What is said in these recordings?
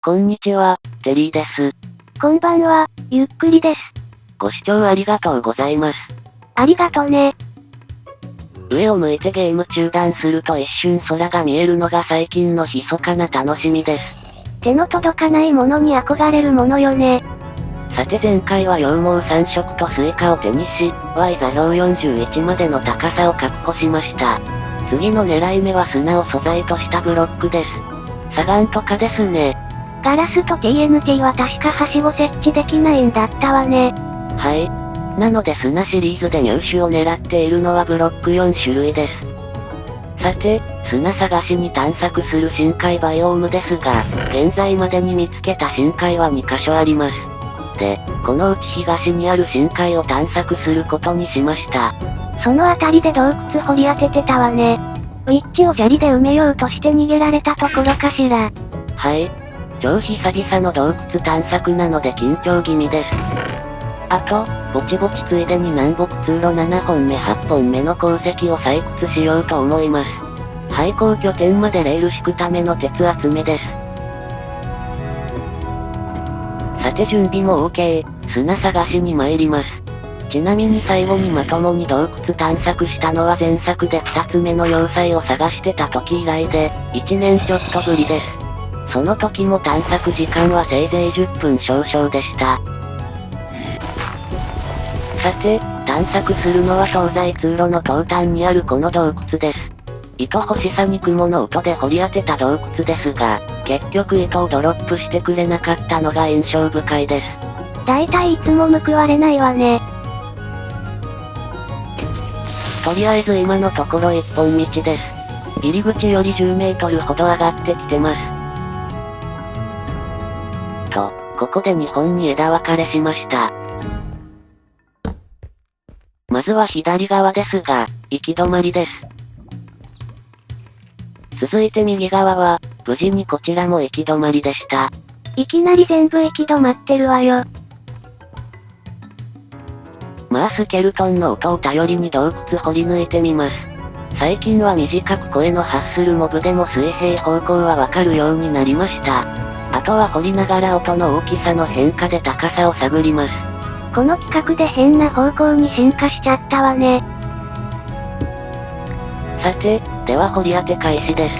こんにちは、テリーです。こんばんは、ゆっくりです。ご視聴ありがとうございます。ありがとね。上を向いてゲーム中断すると一瞬空が見えるのが最近の密かな楽しみです。手の届かないものに憧れるものよね。さて前回は羊毛3色とスイカを手にし、Y 座標41までの高さを確保しました。次の狙い目は砂を素材としたブロックです。砂岩とかですね。ガラスと TNT は確かはしご設置できないんだったわね。はい。なので砂シリーズで入手を狙っているのはブロック4種類です。さて、砂探しに探索する深海バイオームですが、現在までに見つけた深海は2カ所あります。で、このうち東にある深海を探索することにしました。その辺りで洞窟掘り当ててたわね。ウィッチを砂利で埋めようとして逃げられたところかしら。はい。超久々の洞窟探索なので緊張気味です。あと、ぼちぼちついでに南北通路7本目8本目の鉱石を採掘しようと思います。廃鉱拠点までレール敷くための鉄集めです。さて準備も OK、砂探しに参ります。ちなみに最後にまともに洞窟探索したのは前作で2つ目の要塞を探してた時以来で、1年ちょっとぶりです。その時も探索時間はせいぜい10分少々でした。さて、探索するのは東西通路の東端にあるこの洞窟です。糸欲しさに雲の音で掘り当てた洞窟ですが、結局糸をドロップしてくれなかったのが印象深いです。だいたいいつも報われないわね。とりあえず今のところ一本道です。入り口より10メートルほど上がってきてます。と、ここで2本に枝分かれしました。まずは左側ですが、行き止まりです。続いて右側は、無事にこちらも行き止まりでした。いきなり全部行き止まってるわよ。まあスケルトンの音を頼りに洞窟掘り抜いてみます。最近は短く声の発するモブでも水平方向はわかるようになりました。あとは掘りながら音の大きさの変化で高さを探ります。この企画で変な方向に進化しちゃったわね。さて、では掘り当て開始です。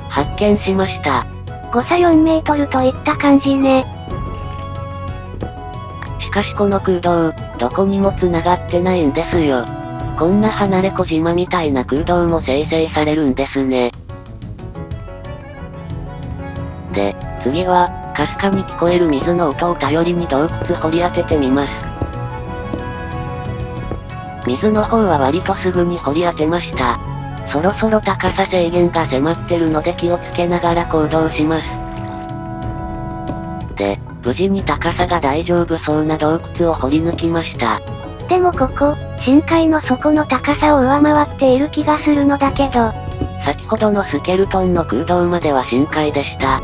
発見しました。誤差4メートルといった感じね。しかしこの空洞、どこにも繋がってないんですよ。こんな離れ小島みたいな空洞も生成されるんですね。で、次は、かすかに聞こえる水の音を頼りに洞窟掘り当ててみます。水の方は割とすぐに掘り当てました。そろそろ高さ制限が迫ってるので気をつけながら行動します。で、無事に高さが大丈夫そうな洞窟を掘り抜きました。でもここ、深海の底の高さを上回っている気がするのだけど。先ほどのスケルトンの空洞までは深海でした。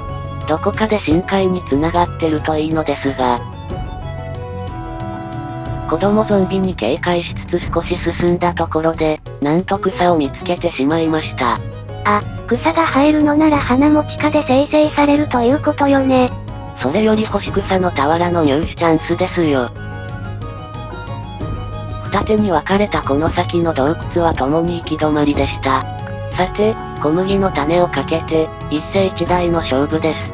どこかで深海に繋がってるといいのですが。子供ゾンビに警戒しつつ少し進んだところで、なんと草を見つけてしまいました。あ、草が生えるのなら花も地下で生成されるということよね。それより干し草の俵の入手チャンスですよ。二手に分かれたこの先の洞窟は共に行き止まりでした。さて、小麦の種をかけて、一世一代の勝負です。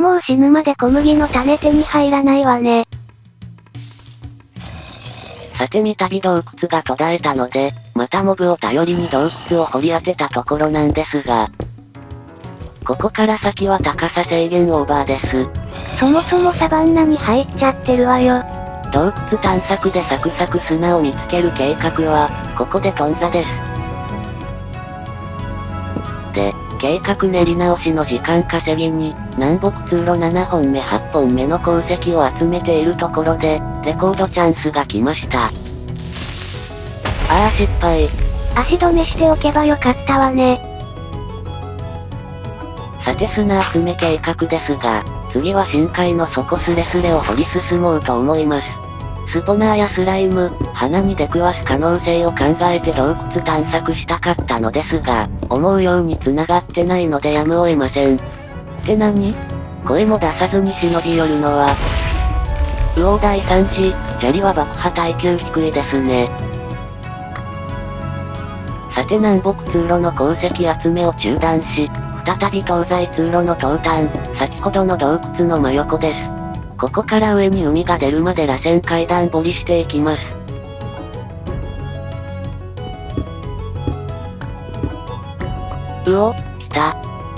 もう死ぬまで小麦の種手に入らないわね。さて三度洞窟が途絶えたので、またモブを頼りに洞窟を掘り当てたところなんですが、ここから先は高さ制限オーバーです。そもそもサバンナに入っちゃってるわよ。洞窟探索でサクサク砂を見つける計画は、ここで頓挫です。で、計画練り直しの時間稼ぎに、南北通路7本目8本目の鉱石を集めているところで、レコードチャンスが来ました。ああ失敗。足止めしておけばよかったわね。さて砂集め計画ですが、次は深海の底スレスレを掘り進もうと思います。スポナーやスライム、鼻に出くわす可能性を考えて洞窟探索したかったのですが、思うように繋がってないのでやむを得ません。って何？声も出さずに忍び寄るのは。魚第3次、砂利は爆破耐久低いですね。さて南北通路の鉱石集めを中断し、再び東西通路の東端、先ほどの洞窟の真横です。ここから上に海が出るまで螺旋階段掘りしていきます。来た。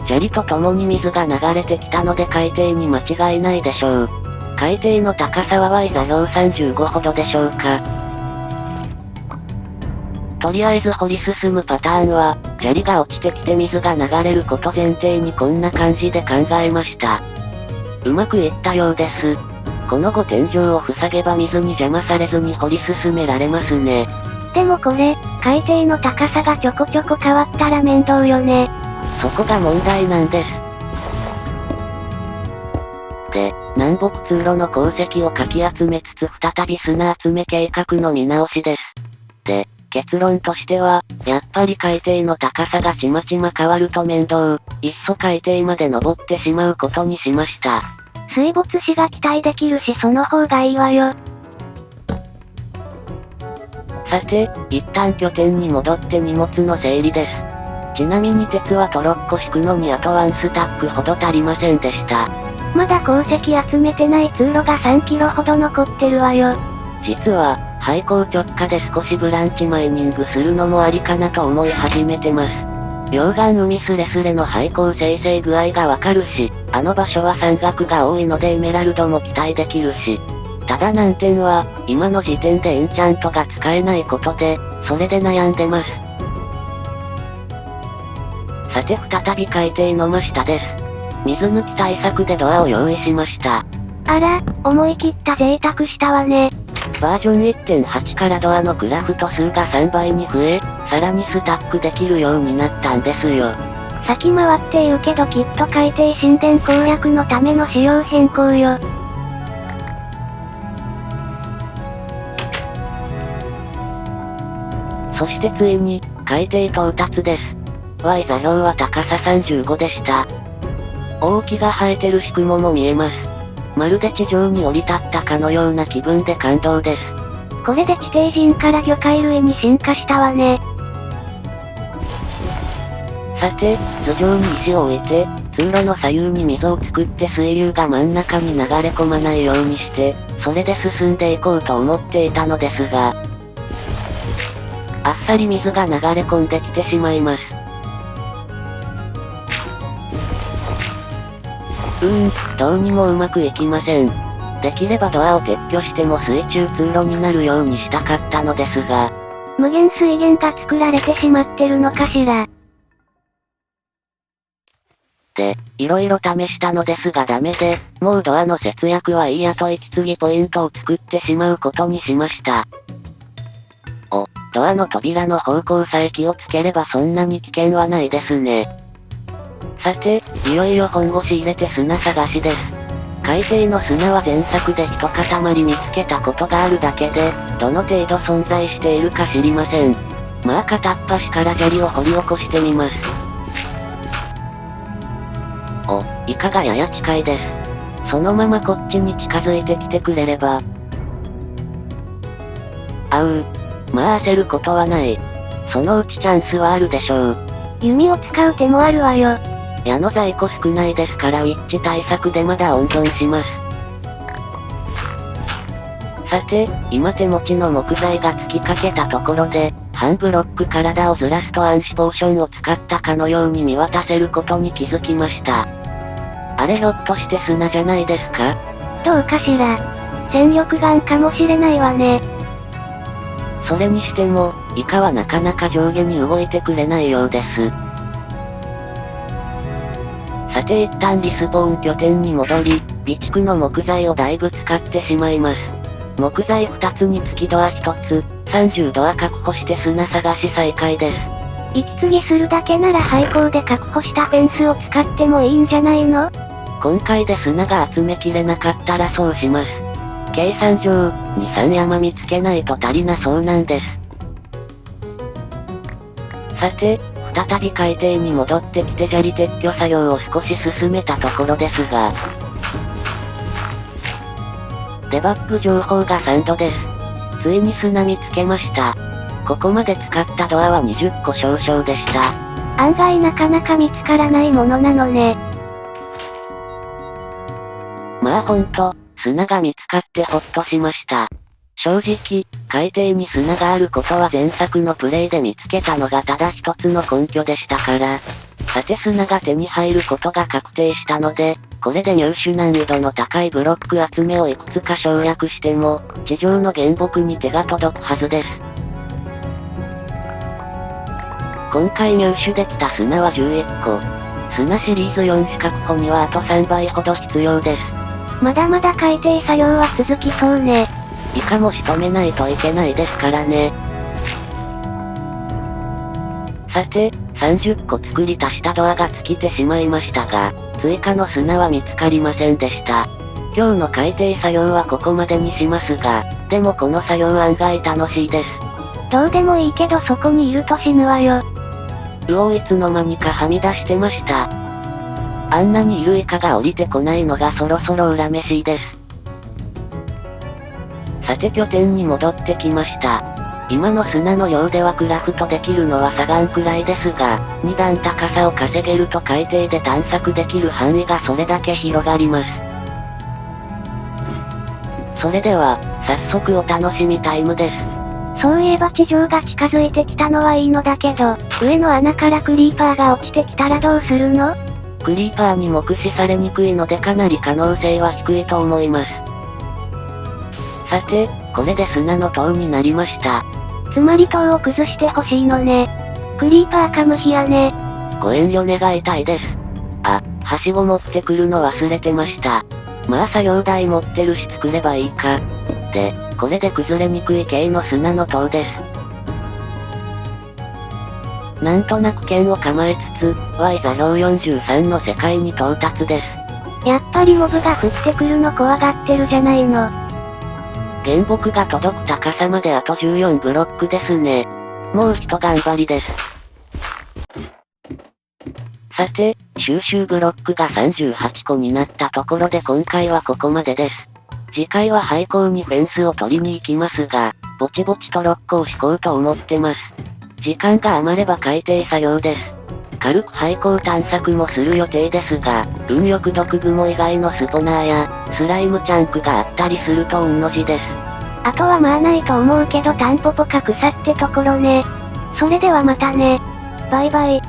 砂利と共に水が流れてきたので海底に間違いないでしょう。海底の高さは Y 座標35ほどでしょうか。とりあえず掘り進むパターンは、砂利が落ちてきて水が流れること前提にこんな感じで考えました。うまくいったようです。この後天井を塞げば水に邪魔されずに掘り進められますね。でもこれ、海底の高さがちょこちょこ変わったら面倒よね。そこが問題なんです。で、南北通路の鉱石をかき集めつつ再び砂集め計画の見直しです。で、結論としては、やっぱり海底の高さがちまちま変わると面倒、いっそ海底まで登ってしまうことにしました。水没死が期待できるしその方がいいわよ。さて、一旦拠点に戻って荷物の整理です。ちなみに鉄はトロッコ敷くのにあと1スタックほど足りませんでした。まだ鉱石集めてない通路が3キロほど残ってるわよ。実は、廃鉱直下で少しブランチマイニングするのもありかなと思い始めてます。溶岩海スレスレの廃鉱生成具合がわかるし、あの場所は山岳が多いのでエメラルドも期待できるし。ただ難点は、今の時点でエンチャントが使えないことで、それで悩んでます。さて再び海底の真下です。水抜き対策でドアを用意しました。あら、思い切った贅沢したわね。バージョン 1.8 からドアのクラフト数が3倍に増え、さらにスタックできるようになったんですよ。先回って言うけどきっと海底神殿攻略のための仕様変更よ。そしてついに、海底到達です。Y 座標は高さ35でした。大木が生えてる宿毛も見えます。まるで地上に降り立ったかのような気分で感動です。これで地底人から魚介類に進化したわね。さて、頭上に石を置いて、通路の左右に溝を作って水流が真ん中に流れ込まないようにして、それで進んでいこうと思っていたのですが、あっさり水が流れ込んできてしまいます。どうにもうまくいきません。できればドアを撤去しても水中通路になるようにしたかったのですが、無限水源が作られてしまってるのかしら。で、いろいろ試したのですがダメで、もうドアの節約はいいやと息継ぎポイントを作ってしまうことにしました。ドアの扉の方向さえ気をつければそんなに危険はないですね。さて、いよいよ本腰入れて砂探しです。海底の砂は前作で一塊見つけたことがあるだけで、どの程度存在しているか知りません。まあ片っ端から砂利を掘り起こしてみます。イカがやや近いです。そのままこっちに近づいてきてくれれば。まあ焦ることはない。そのうちチャンスはあるでしょう。弓を使う手もあるわよ。矢の在庫少ないですからウィッチ対策でまだ温存します。さて、今手持ちの木材が尽きかけたところで、半ブロック体をずらすと暗視ポーションを使ったかのように見渡せることに気づきました。あれひょっとして砂じゃないですか？どうかしら。戦力眼かもしれないわね。それにしても、イカはなかなか上下に動いてくれないようです。さて一旦リスポーン拠点に戻り、備蓄の木材をだいぶ使ってしまいます。木材2つにつきドア1つ、30ドア確保して砂探し再開です。息継ぎするだけなら廃鉱で確保したフェンスを使ってもいいんじゃないの？今回で砂が集めきれなかったらそうします。計算上、2、3山見つけないと足りなそうなんです。さて、再び海底に戻ってきて砂利撤去作業を少し進めたところですが、デバッグ情報が3度です。ついに砂見つけました。ここまで使ったドアは20個少々でした。案外なかなか見つからないものなのね。まあほんと、砂が見つかってほっとしました。正直、海底に砂があることは前作のプレイで見つけたのがただ一つの根拠でしたから。さて砂が手に入ることが確定したので、これで入手難易度の高いブロック集めをいくつか省略しても、地上の原木に手が届くはずです。今回入手できた砂は11個。砂シリーズ4種確保にはあと3倍ほど必要です。まだまだ海底作業は続きそうね。以下も仕留めないといけないですからね。さて、30個作り足したドアが尽きてしまいましたが、追加の砂は見つかりませんでした。今日の海底作業はここまでにしますが、でもこの作業案外楽しいです。どうでもいいけどそこにいると死ぬわよ。いつの間にかはみ出してました。あんなにいるイカが降りてこないのがそろそろ恨めしいです。さて拠点に戻ってきました。今の砂の量ではクラフトできるのは砂岩くらいですが、2段高さを稼げると海底で探索できる範囲がそれだけ広がります。それでは、早速お楽しみタイムです。そういえば地上が近づいてきたのはいいのだけど、上の穴からクリーパーが落ちてきたらどうするの？クリーパーに目視されにくいのでかなり可能性は低いと思います。さて、これで砂の塔になりました。つまり塔を崩してほしいのね。クリーパーか虫やね。ご遠慮願いたいです。あ、はしご持ってくるの忘れてました。まあ作業台持ってるし作ればいいか。で、これで崩れにくい系の砂の塔です。なんとなく剣を構えつつ、Y 座標43の世界に到達です。やっぱりモブが降ってくるの怖がってるじゃないの。原木が届く高さまであと14ブロックですね。もう一頑張りです。さて、収集ブロックが38個になったところで今回はここまでです。次回は廃校にフェンスを取りに行きますが、ぼちぼちと6個を敷こうと思ってます。時間が余れば海底作業です。軽く廃校探索もする予定ですが、運よく毒蜘蛛以外のスポナーや、スライムチャンクがあったりすると運の字です。あとはまあないと思うけどタンポポか草ってところね。それではまたね。バイバイ。